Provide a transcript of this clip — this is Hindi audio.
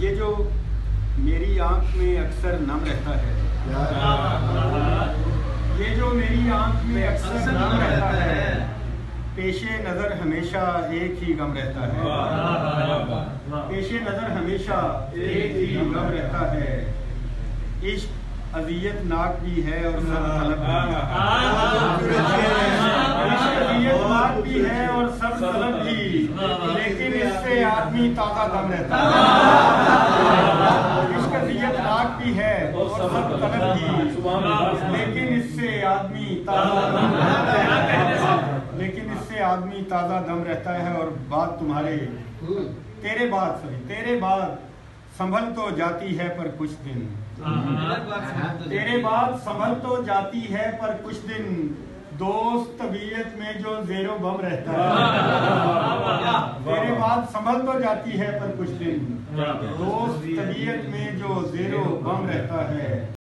ये जो मेरी आंख में अक्सर नम रहता है, ये जो मेरी आंख में अक्सर नम रहता है, पेशे नज़र हमेशा एक ही गम रहता है, पेशे नज़र हमेशा एक ही गम रहता है। इश्क अज़ियत नाक भी है और सब तलब भी, इश्क अज़ियत नाक भी है और सब तलब भी, लेकिन इससे आदमी ताज़ा दम रहता है। इश्क अज़ियत नाक भी है और सब तलब भी, लेकिन इससे आदमी ताज़ा दम रहता है, लेकिन इससे आदमी ताज़ा दम रहता है। और बात तुम्हारे तेरे बाद संभल तो जाती है पर कुछ दिन, तेरे बाद संभल तो जाती है पर कुछ दिन, दोस्त तबीयत में जो ज़ेरो बम रहता है। तेरे बाद संभल तो जाती है पर कुछ दिन, दोस्त तबीयत में जो ज़ेरो बम रहता है।